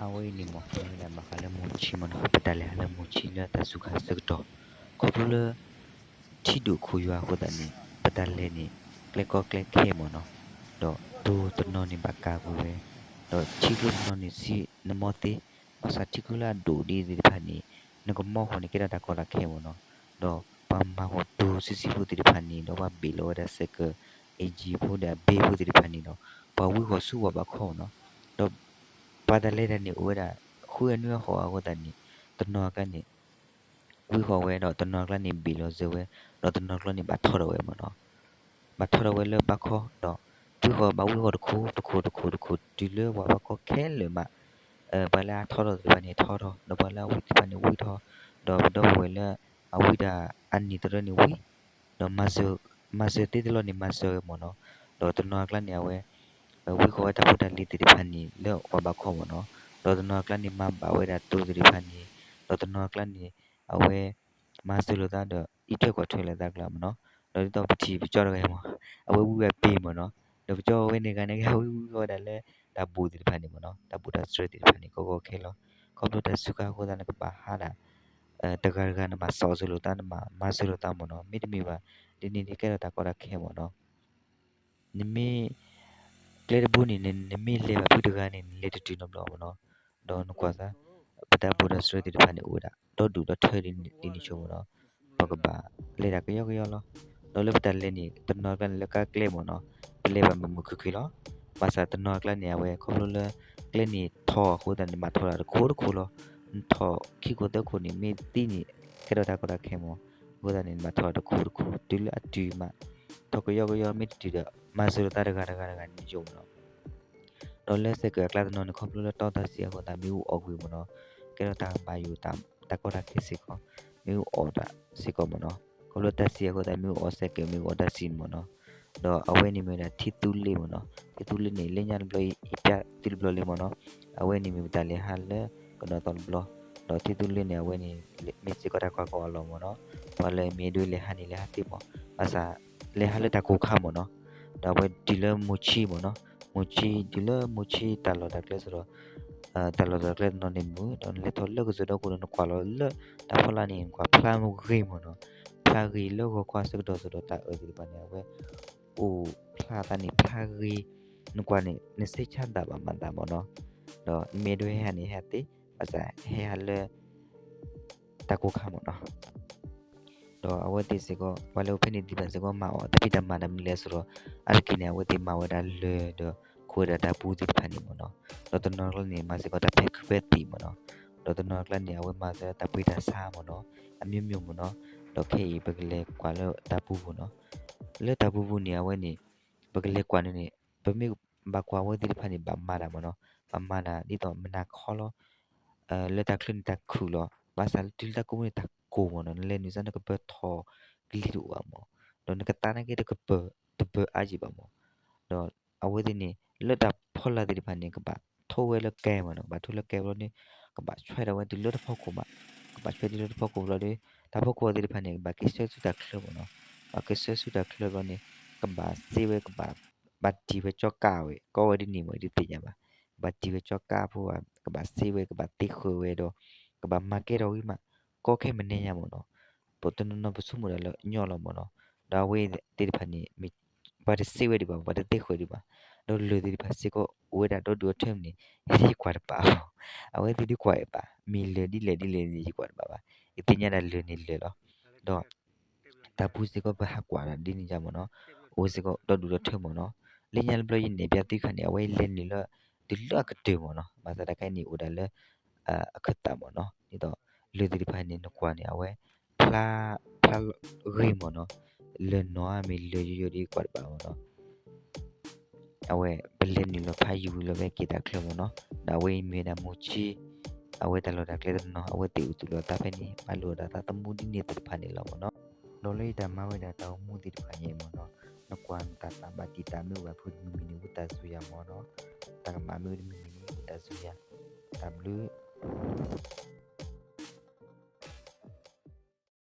awai ni mo la bakala mochi mon pedale hala mochi la ta suka sekdo kodula tidu kuywa kodani pedale ni kleko kleke mono do tu tno ni baka kuwe do chiku no ni si namote asa chikula do di phani nako mo hone kira ta kola ke mono do pamma ho do sisi fu di phani do ba bilo da sek ag fu da be fu di phani do pa wi ho su wa ba kho no do padale da ni uda khu anu ho a kodani tno ka ni wi ho we do tno kla ni bilo zewe do tno kla ni ba thoro we mono ba thoro we le ba kho do wi ho ba wi ho de khu di le wa ba kho khe le ma ba la thoro de ba ni thoro do ba la wi de ba ni wi tho do we le a wi da an ni de ni wi do mazu ti de lo ni mazu mono do tno kla ni we wi ho ta fu da li de ba ni le wa ba kho mono do tno kla ni ma ba we da tu de ba ni do tno kla ni a we mazu lo da do i the ko thwe le da kla mono do to ba ti bi cho ro mo a we wi pe mono do cho we ni ka ne ga wi ho da le da bu de ba ni mono da bu da straight de ba ni ko khe lo ko do da su ka ko da na ba ha daတကယ်ကနမစောစလို့တန်မမဆလို့တမနော်မိတမီပါဒီနေဒီကဲတာကောရခဲမနော်နိမေကလေဘူးနေနိမေလေပါဘူးတကနေလေတတီနော်ဘလောမနော်ဒေါ်နကွာစာပတာဘူရစရတိဖာနေဦးတာတော့ဒူတော့ထွေးဒီနေချုံနော်ပကပါလေတာကယောလောတော့လေပတာလေနေတနော်ကန်လကကလေမနော်ပလေပါမခုခွေလောပါစာတနော်ကလနေဝဲခေါလို့လေကလေနေထောခိုးတယ်မထောတာခိုးလောထောခိကိုတခုနေမေတီနေကဲတော့တာခဲမောဘုဒ္ဓနေမထောတခုဒီလအတူမတော့ယောမေတီတဲ့မဆရတာရကနေကြုံနော်တော့လက်စကကလတ်နော်ခေါပလို့တော့တာစီဟောတာမျိုးအော်ကွေမနော်ကဲတော့တာပါယူတာတကောတာခေစီကောမျိုးအော်တာစီကောမနော်ခေါလို့တက်စီဟောတာမျိုးအော်ဆက်ကမျိုးအော်တာစီမနော်တော့အဝဲနေမနာတီတူလေးမနော်တီတူလေးနေလညာဘလို့ပြတီဘလို့လေးမနော်အဝဲနေမတလေဟာလေကတော့တော့ဘလို့တော့တီတူလေးနေအဝဲနေမေစီကောတာကောလောမနော်ဘာလဲမေတွေလေဟာနေလေဟာတိမအစာလေဟာလေတကူခါမနော်တော့ဝဲဒီလမူချီမနော်မူချီဒီလမူချီတလော်တက်လဲဆိုတော့တလော်တက်လဲနော်နေဘူးတော့လေတော့လောကစတော့ကိုနော်ကွာလောလတဖလာနေကွာဖလာမဂိမနော်ဖလာဂီလောကကွာစကတော့ဆိုတော့တာဒီပနေဝဲအိုဖလာတနေဖလာဂီနကွာနေစိတ်ချတာပါမန်တာမနော်တော့မေတွေဟာနေဟာတိအစားဟဲဟာလေတကူခါမနော်တော့အဝတ်တိစကောဘာလို့ဖိနေဒီပါစကောမအောတပိတမနမလဲဆိုတော့အကိနေဝတ်တိမဝဒါလေတော့ခိုးတာပူတိဖာနေမနော်တော့တနော်ကလည်းမစကောတဖက်ဖက်တီမနော်တော့တနော်ကလည်းအဝတ်မစတပိတာစာမနော်အမြမြမနော်တော့ခေပကလေကွာလို့တပူဘူးနော်လေတပူဘူးနေအဝတ်နေပကလေကွာနေပမေဘကွာဝတ်တိဖာနေဗမာတာမနော်ဗမာတာဒီတော့မနာခေါ်လို့လေတခလင်တခုလို့ဘာသာတိလတကုမတကိုမနော်လေနိစနကပထောဂလီရူအမောတော့နကတနာကေတကပတပအာဂျီပါမောတော့အဝဲဒီနေလွတ်တာဖော်လာဒီဖာနေကပါထိုးဝဲလကဲမနော်ဘာထိုးလကဲလို့နေကပါချွဲတော့ဝဲဒီလွတ်ဖောက်ကိုမှာကပါချွဲဒီလွတ်ဖောက်ကိုလို့လေဒါဖောက်ကိုဒီဖာနေဘာကိစဆူတာခလမနော်ဘာကိစဆူတာခလလို့နေကပါစေဝဲကပါဘာတီဝဲကြောကာဝဲကောဝဲဒီနေမဒီတိညာပါဘာတီဝဲကြောကာဖို့ကပါစေဝဲကပါတိခွေဝဲတော့ကပါမာကေတော့ဝိမှာကောခဲမနေရမနော်ပတနနပစုမရလညောလမနော်ဒါဝေးတိဖာနေမိဘာတစေဝဲဒီပါဘာတတိခွေဒီပါတော့လူဒီပါစေကိုဝဲတာတော့ဒူထဲမနေဒီကွာပါအဝဲဒီကွာပါမီလေဒီဒီကွာပါအတင်ညာလေနေလေလောတော့တပူစေကိုဘာကွာဒီနေကြမနော်အိုစေကိုတော့ဒူထဲမနော်လင်းညာဘလရင်နေပြတိခနေအဝဲလင်းနေလဒီလကတေမနော်ဘာသာတကိုင်းနေဦးတယ်လေအခက်တမနော်ဒီတော့လူဒီဖိုင်နေကွာနေအဝဲဖလာရိမနော်လေနောအမီလေယိုဒီကွာပါမနော်အဝဲဘလင်းနီလဖိုင်ယူလပဲကိတာခလမနော်ဒါဝဲမေနာမူချီအဝဲတလောတာကလေနော်အဝဲတီဦးတူလတာဖဲနေမလိုတာတမူဒီနေတဲ့ဖာနေလောမနော်လောလေးတမဝဲတာတောင်းမူဒီဖာနေမနော်နကွမ်တတာဘတိတာမျိုးဝဖုန်မီနီဝတာဆူရမောနော်တာမမျိုးမီနီဝတာဆူရ W